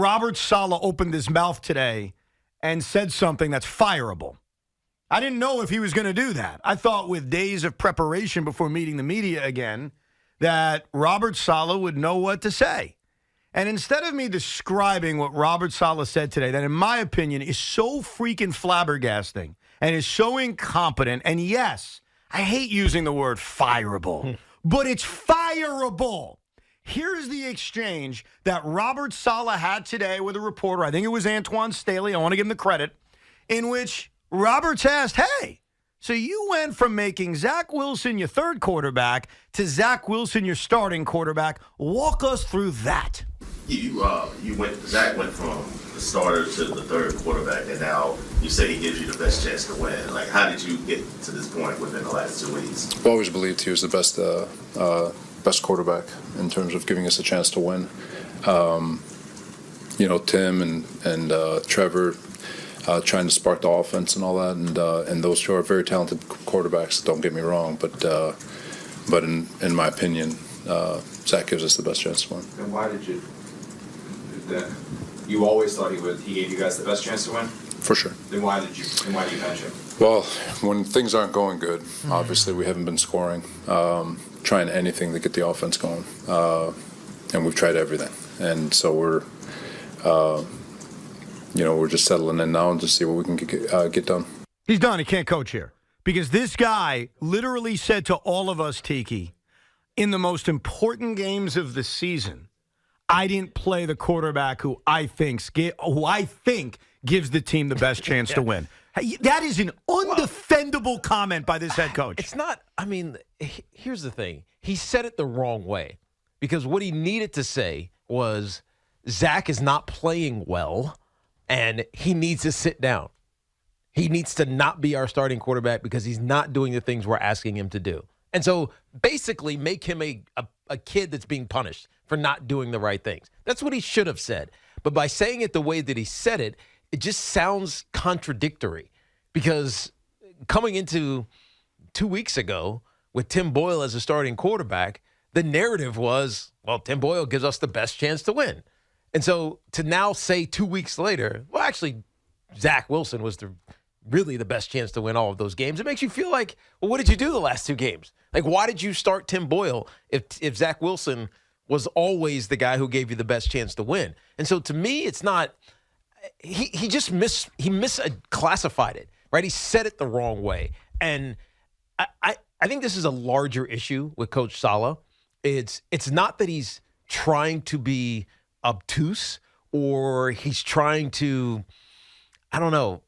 Robert Saleh opened his mouth today and said something that's fireable. I didn't know if he was going to do that. I thought with days of preparation before meeting the media again that Robert Saleh would know what to say. And instead of me describing what Robert Saleh said today, that in my opinion is so freaking flabbergasting and is so incompetent, and yes, I hate using the word fireable, but it's fireable. Here's the exchange that Robert Saleh had today with a reporter. I think it was Antoine Staley. I want to give him the credit. In which Roberts asked, hey, so you went from making Zach Wilson your third quarterback to Zach Wilson your starting quarterback. Walk us through that. Zach went from the starter to the third quarterback, and now you say he gives you the best chance to win. Like, how did you get to this point within the last 2 weeks? I've always believed he was the best quarterback in terms of giving us a chance to win. Tim and Trevor trying to spark the offense and all that, and those two are very talented quarterbacks. Don't get me wrong, but in my opinion, Zach gives us the best chance to win. And why did you? You always thought he gave you guys the best chance to win? For sure. Then why do you bench him? Well, when things aren't going good, obviously we haven't been scoring, trying anything to get the offense going, and we've tried everything. And so we're just settling in now and just see what we can get done. He's done. He can't coach here because this guy literally said to all of us, Tiki, in the most important games of the season, I didn't play the quarterback who I think gives the team the best chance to win. That is an undefendable comment by this head coach. It's not. I mean, here's the thing. He said it the wrong way because what he needed to say was Zach is not playing well and he needs to sit down. He needs to not be our starting quarterback because he's not doing the things we're asking him to do. And so basically make him a kid that's being punished for not doing the right things. That's what he should have said. But by saying it the way that he said it, it just sounds contradictory because coming into 2 weeks ago with Tim Boyle as a starting quarterback, the narrative was, well, Tim Boyle gives us the best chance to win. And so to now say 2 weeks later, well, actually, Zach Wilson was really the best chance to win all of those games. It makes you feel like, well, what did you do the last two games? Like, why did you start Tim Boyle if Zach Wilson was always the guy who gave you the best chance to win? And so to me, it's not – he just misclassified it, right? He said it the wrong way. And I think this is a larger issue with Coach Saleh. It's not that he's trying to be obtuse or he's trying to, I don't know,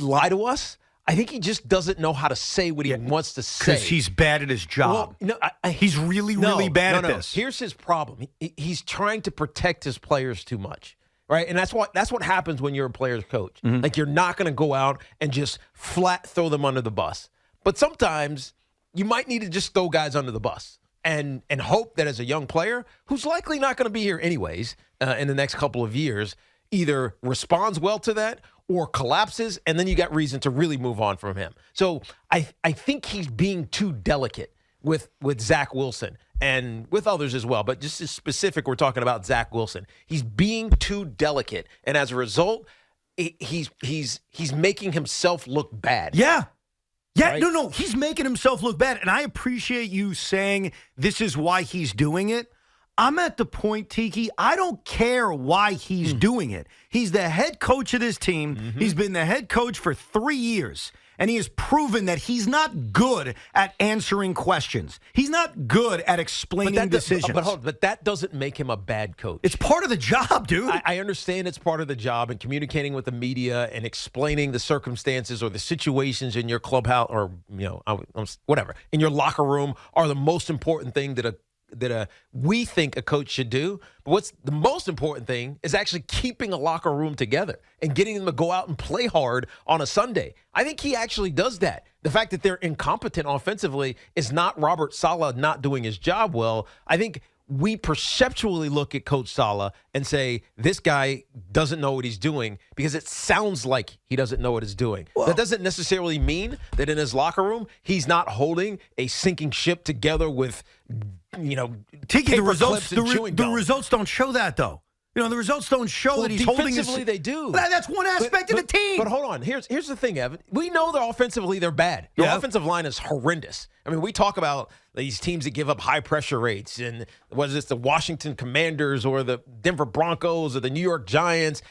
lie to us. I think he just doesn't know how to say what he wants to say. Because he's bad at his job. Well, he's really bad at this. Here's his problem. He's trying to protect his players too much, right? And that's what happens when you're a player's coach. Mm-hmm. Like, you're not going to go out and just flat throw them under the bus. But sometimes you might need to just throw guys under the bus and hope that as a young player who's likely not going to be here anyways in the next couple of years, either responds well to that or collapses, and then you got reason to really move on from him. So I think he's being too delicate with Zach Wilson and with others as well. But just as specific, we're talking about Zach Wilson. He's being too delicate, and as a result, he's making himself look bad. Yeah. Yeah, right? No, he's making himself look bad. And I appreciate you saying this is why he's doing it. I'm at the point, Tiki, I don't care why he's doing it. He's the head coach of this team. Mm-hmm. He's been the head coach for 3 years. And he has proven that he's not good at answering questions. He's not good at explaining decisions. But that doesn't make him a bad coach. It's part of the job, dude. I understand it's part of the job, and communicating with the media and explaining the circumstances or the situations in your clubhouse or whatever in your locker room are the most important thing that we think a coach should do. But what's the most important thing is actually keeping a locker room together and getting them to go out and play hard on a Sunday. I think he actually does that. The fact that they're incompetent offensively is not Robert Saleh not doing his job well. I think we perceptually look at Coach Saleh and say, this guy doesn't know what he's doing because it sounds like he doesn't know what he's doing. Well, that doesn't necessarily mean that in his locker room, he's not holding a sinking ship together with, Tiki, the results don't show that, though. You know, the results don't show Well, that he's holding his... defensively, they do. That's one aspect of the team. But hold on. Here's the thing, Evan. We know that offensively they're bad. The offensive line is horrendous. I mean, we talk about these teams that give up high pressure rates, and whether it's the Washington Commanders or the Denver Broncos or the New York Giants,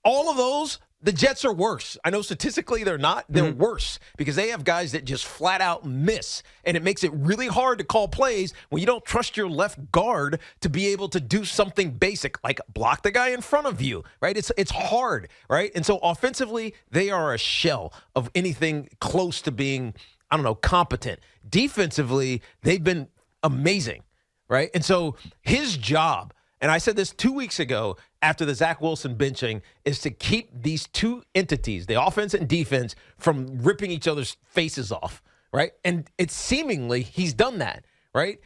all of those, the Jets are worse. I know statistically they're not. They're worse because they have guys that just flat out miss. And it makes it really hard to call plays when you don't trust your left guard to be able to do something basic like block the guy in front of you, right? It's hard, right? And so offensively, they are a shell of anything close to being, I don't know, competent. Defensively, they've been amazing, right? And so his job, and I said this 2 weeks ago after the Zach Wilson benching, is to keep these two entities, the offense and defense, from ripping each other's faces off, right? And it's seemingly he's done that, right?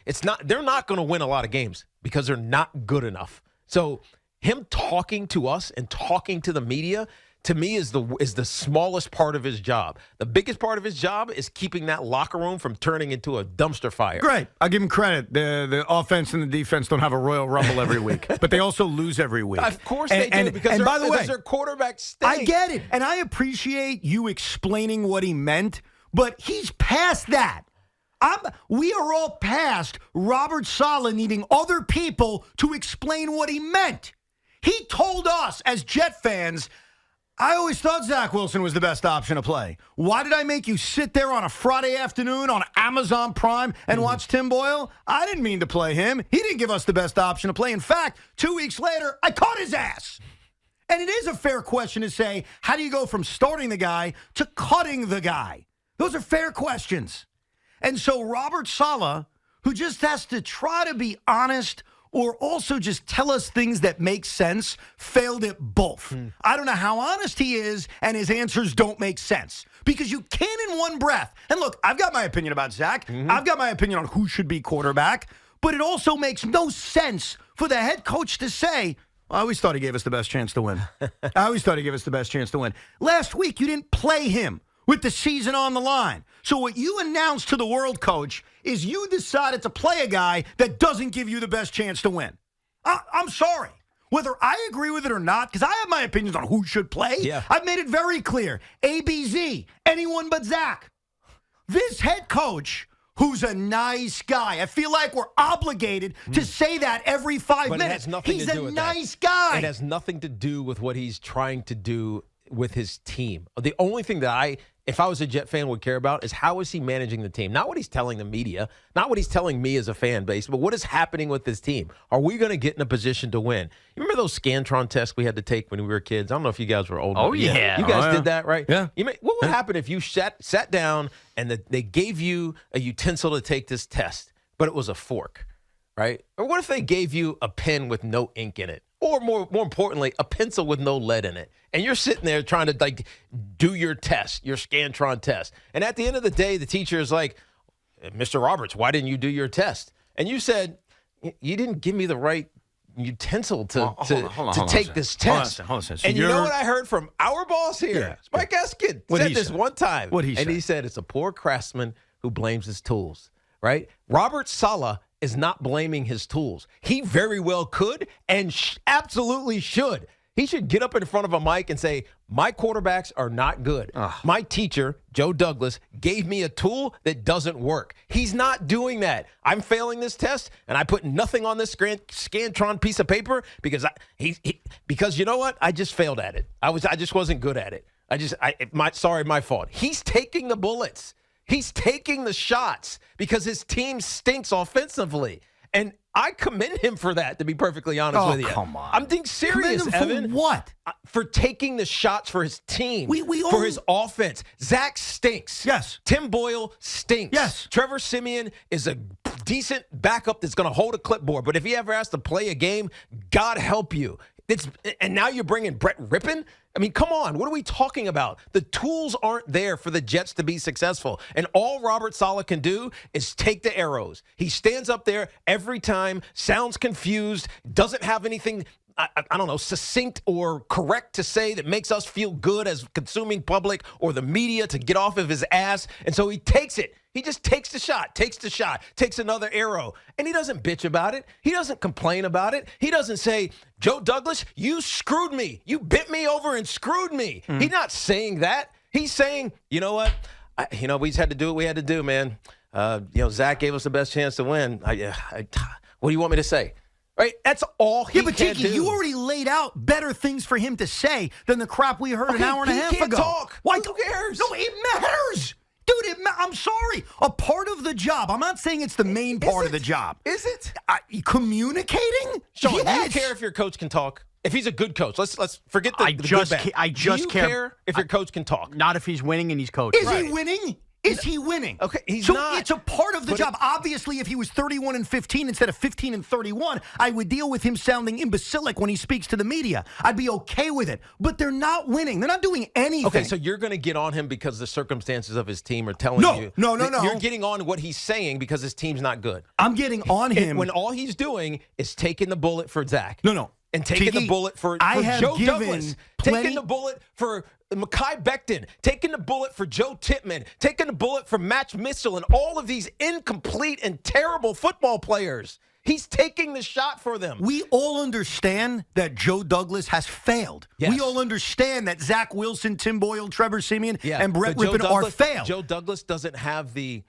They're not going to win a lot of games because they're not good enough. So him talking to us and talking to the media, to me, is the smallest part of his job. The biggest part of his job is keeping that locker room from turning into a dumpster fire. Great. I'll give him credit. The offense and the defense don't have a Royal Rumble every week, but they also lose every week. Of course they do, because by the way, their quarterback stinks. I get it, and I appreciate you explaining what he meant, but he's past that. We are all past Robert Saleh needing other people to explain what he meant. He told us as Jet fans, I always thought Zach Wilson was the best option to play. Why did I make you sit there on a Friday afternoon on Amazon Prime and watch Tim Boyle? I didn't mean to play him. He didn't give us the best option to play. In fact, 2 weeks later, I caught his ass. And it is a fair question to say, how do you go from starting the guy to cutting the guy? Those are fair questions. And so Robert Saleh, who just has to try to be honest or also just tell us things that make sense, failed at both. I don't know how honest he is, and his answers don't make sense. Because you can't in one breath. And look, I've got my opinion about Zach. I've got my opinion on who should be quarterback. But it also makes no sense for the head coach to say, I always thought he gave us the best chance to win. I always thought he gave us the best chance to win. Last week, you didn't play him with the season on the line. So what you announced to the world, Coach, is you decided to play a guy that doesn't give you the best chance to win. I'm sorry. Whether I agree with it or not, because I have my opinions on who should play, I've made it very clear. ABZ, anyone but Zach. This head coach, who's a nice guy, I feel like we're obligated to say that every 5 minutes. It has nothing He's to do a with nice that. guy. It has nothing to do with what he's trying to do with his team. The only thing that if I was a Jet fan, would care about is how is he managing the team? Not what he's telling the media, not what he's telling me as a fan base, but what is happening with this team? Are we going to get in a position to win? You remember those Scantron tests we had to take when we were kids? I don't know if you guys were old. Oh, yeah. You guys did that, right? Yeah. What would happen if you sat down and they gave you a utensil to take this test, but it was a fork, right? Or what if they gave you a pen with no ink in it? Or more importantly, a pencil with no lead in it. And you're sitting there trying to do your test, your Scantron test. And at the end of the day, the teacher is like, Mr. Roberts, why didn't you do your test? And you said, you didn't give me the right utensil to take this test. Hold on. And you know what I heard from our boss here? Mike Eskin said this one time. He said it's a poor craftsman who blames his tools, right? Robert Saleh is not blaming his tools. He very well could and absolutely should. He should get up in front of a mic and say, my quarterbacks are not good. My teacher, Joe Douglas, gave me a tool that doesn't work. He's not doing that. I'm failing this test, and I put nothing on this Scantron piece of paper because because you know what? I just failed at it. I just wasn't good at it. My fault. He's taking the bullets. He's taking the shots because his team stinks offensively. And I commend him for that, to be perfectly honest with you. Come on. I'm being serious, Commend him Evan. for what? For taking the shots for his team, We for his offense. Zach stinks. Yes. Tim Boyle stinks. Yes. Trevor Siemian is a decent backup that's going to hold a clipboard. But if he ever has to play a game, God help you. And now you're bringing Brett Rippon? I mean, come on. What are we talking about? The tools aren't there for the Jets to be successful. And all Robert Saleh can do is take the arrows. He stands up there every time, sounds confused, doesn't have anything, I don't know, succinct or correct to say that makes us feel good as consuming public or the media to get off of his ass. And so he takes it. He just takes the shot, takes another arrow, and he doesn't bitch about it. He doesn't complain about it. He doesn't say, Joe Douglas, you screwed me. You bent me over and screwed me. He's not saying that. He's saying, you know what? We just had to do what we had to do, man. Zach gave us the best chance to win. What do you want me to say? Right? That's all he but can Tiki, do. you already laid out better things for him to say than the crap we heard an hour and a half he can't ago. Talk. Why? Who cares? No, it matters. Dude, I'm sorry. A part of the job. I'm not saying it's the main part of the job. Is it? Communicating? Sean, yes. do you care if your coach can talk? If he's a good coach, let's forget the good bad. I just do you care if your coach can talk? Not if he's winning and he's coaching. Is he winning? Is he winning? Okay, he's so not. It's a part of the job. Obviously, if he was 31-15 instead of 15-31, I would deal with him sounding imbecilic when he speaks to the media. I'd be okay with it. But they're not winning. They're not doing anything. Okay, so you're going to get on him because the circumstances of his team are telling you. No. You're getting on what he's saying because his team's not good. I'm getting on him. When all he's doing is taking the bullet for Zach. No. And taking Tiki, the bullet for I have Joe given Douglas. plenty- Taking the bullet for Mekhi Becton. Taking the bullet for Joe Tippmann. Taking the bullet for Matt Mitchell and all of these incomplete and terrible football players. He's taking the shot for them. We all understand that Joe Douglas has failed. Yes. We all understand that Zach Wilson, Tim Boyle, Trevor Siemian, and Brett but Joe Rippon are failed. Joe Douglas doesn't have the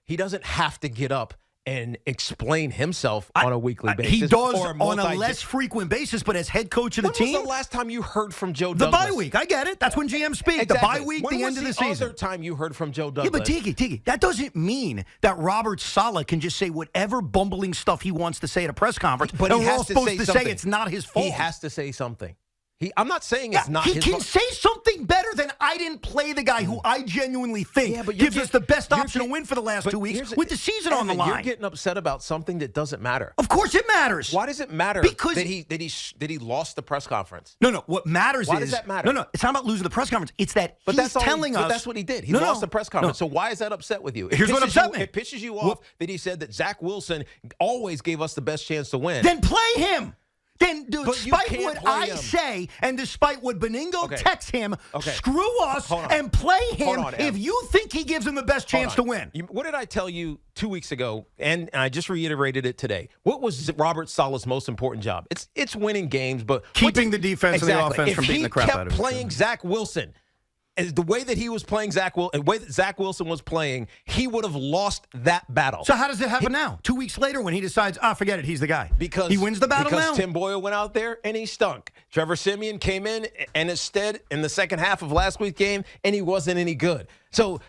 he doesn't have to get up and explain himself on a weekly basis. He does or on a less frequent basis, but as head coach of the team. When was the last time you heard from Joe The Douglas? bye week. I get it. That's when GM speak. Exactly. The bye week, when the end of the season. When was the other time you heard from Joe Douglas? Yeah, but Tiki, that doesn't mean that Robert Saleh can just say whatever bumbling stuff he wants to say at a press conference. But and he we're has all to supposed say to something. say it's not his fault. He has to say something. I'm not saying it's not he his can fault. say something better than I didn't play the guy who I genuinely think Yeah, but gives us the best option to win for the last but 2 weeks here's- with the season on the Evan, line. You're getting upset about something that doesn't matter. Of course it matters. Why does it matter Because that he lost the press conference? No. What matters Why is does that matter? No. It's not about losing the press conference. It's that But he's telling us. But that's what he did. He No, lost the press conference. no. So why is that upset with you? Here's what upset me. It pisses you off that he said that Zach Wilson always gave us the best chance to win. Then play him. Then, But you despite can't what play I him. say and despite what Beningo Okay. texts him, Okay. screw us Hold on. and play him Hold on, if Ev. you think he gives him the best chance to win. What did I tell you 2 weeks ago? And I just reiterated it today. What was Robert Saleh's most important job? It's winning games, but Keeping the defense and the Exactly. offense from beating the crap out of If he each kept playing Zach Wilson, as the way that he was playing Zach Wilson, and the way that Zach Wilson was playing, he would have lost that battle. So how does it happen now? 2 weeks later when he decides, forget it, he's the guy. Because he wins the battle because now? Tim Boyle went out there and he stunk. Trevor Siemian came in and instead in the second half of last week's game and he wasn't any good. So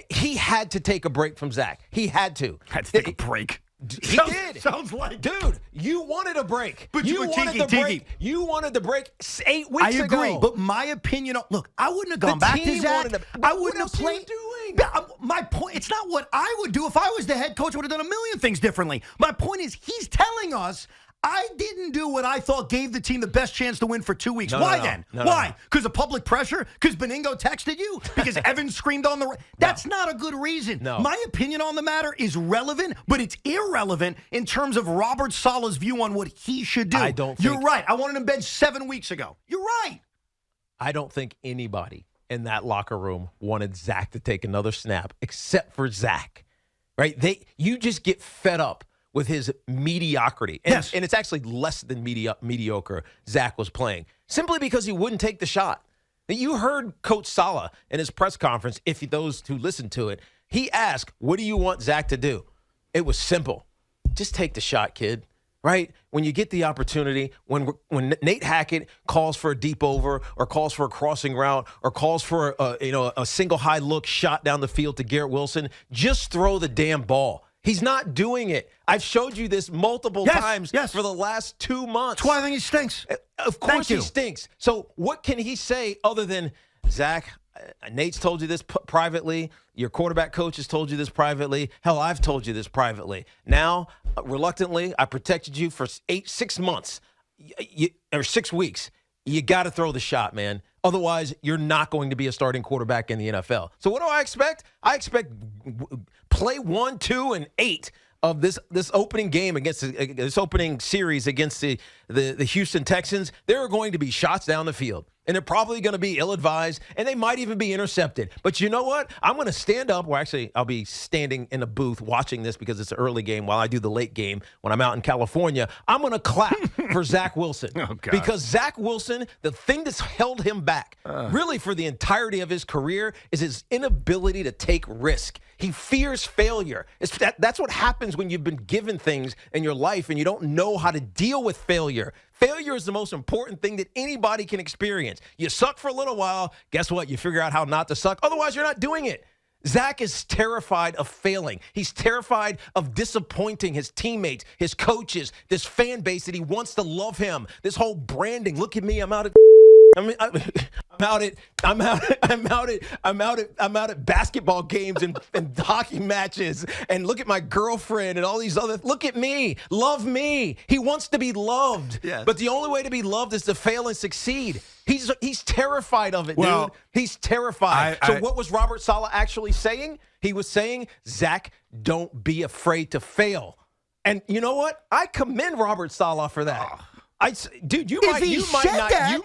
he had to take a break from Zach. He had to. Had to take a break. He did. Sounds like. Dude, you wanted a break. But you wanted the Tiki. break. You wanted the break 8 weeks I agree, ago. but my opinion, look, I wouldn't have gone The back to team Zach. wanted to- I what wouldn't else have are you played. doing? My point, it's not what I would do. If I was the head coach, I would have done a million things differently. My point is, he's telling us, I didn't do what I thought gave the team the best chance to win for 2 weeks. No, Why no, then? no, Why? no. Because of public pressure? Because Beningo texted you? Because Evan screamed on the... That's not a good reason. No. My opinion on the matter is relevant, but it's irrelevant in terms of Robert Saleh's view on what he should do. I don't You're think- right. I wanted him benched 7 weeks ago. You're right. I don't think anybody in that locker room wanted Zach to take another snap except for Zach, right? You just get fed up with his mediocrity. And, Yes. and it's actually less than mediocre Zach was playing, simply because he wouldn't take the shot. You heard Coach Saleh in his press conference, if those who listened to it, he asked, what do you want Zach to do? It was simple. Just take the shot, kid. Right? When you get the opportunity, when Nate Hackett calls for a deep over or calls for a crossing route or calls for a single high look shot down the field to Garrett Wilson, just throw the damn ball. He's not doing it. I've showed you this multiple times for the last 2 months. That's why I think he stinks. Of course he stinks. So what can he say other than, Zach, Nate's told you this privately. Your quarterback coach has told you this privately. Hell, I've told you this privately. Now, reluctantly, I protected you for 6 months or 6 weeks. You got to throw the shot, man. Otherwise, you're not going to be a starting quarterback in the NFL. So what do I expect? I expect play 1, 2, and 8 of this opening game against this opening series against the Houston Texans. There are going to be shots down the field. And they're probably going to be ill-advised, and they might even be intercepted. But you know what? I'm going to stand up, or actually I'll be standing in a booth watching this because it's an early game while I do the late game when I'm out in California. I'm going to clap for Zach Wilson. Oh, God. Because Zach Wilson, the thing that's held him back really for the entirety of his career is his inability to take risk. He fears failure. That's what happens when you've been given things in your life and you don't know how to deal with failure. Failure is the most important thing that anybody can experience. You suck for a little while. Guess what? You figure out how not to suck. Otherwise, you're not doing it. Zach is terrified of failing. He's terrified of disappointing his teammates, his coaches, this fan base that he wants to love him. This whole branding. Look at me. I'm out at basketball games and hockey matches, and look at my girlfriend and all these other. Look at me, love me. He wants to be loved, yes. But the only way to be loved is to fail and succeed. He's terrified of it, Well, dude. He's terrified. What was Robert Saleh actually saying? He was saying, Zach, don't be afraid to fail. And you know what? I commend Robert Saleh for that. Dude, you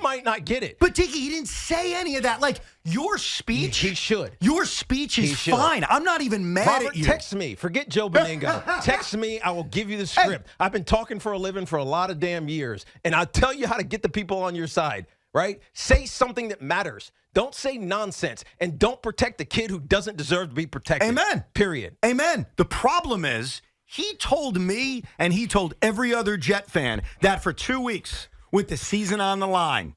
might not get it. But Tiki, he didn't say any of that. Like, your speech. He should. Your speech is fine. I'm not even mad Robert, at you. text me. Forget Joe Beningo. Text me. I will give you the script. I've been talking for a living for a lot of damn years, and I'll tell you how to get the people on your side, right? Say something that matters. Don't say nonsense, and don't protect the kid who doesn't deserve to be protected. Amen. Period. Amen. The problem is, he told me and he told every other Jet fan that for 2 weeks, with the season on the line,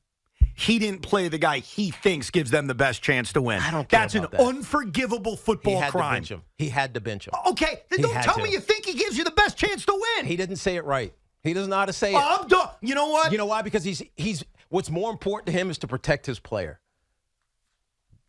he didn't play the guy he thinks gives them the best chance to win. I don't care That's about an that. unforgivable football crime. He had to bench him. Okay, then He don't had tell to. me you think he gives you the best chance to win. He didn't say it right. He doesn't know how to say it. I'm done. You know what? You know why? Because he's what's more important to him is to protect his player.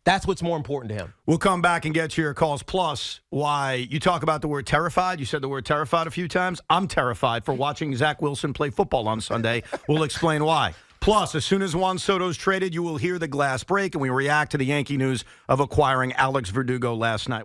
That's what's more important to him. We'll come back and get to your calls. Plus, why you talk about the word terrified. You said the word terrified a few times. I'm terrified for watching Zach Wilson play football on Sunday. We'll explain why. Plus, as soon as Juan Soto's traded, you will hear the glass break, and we react to the Yankee news of acquiring Alex Verdugo last night.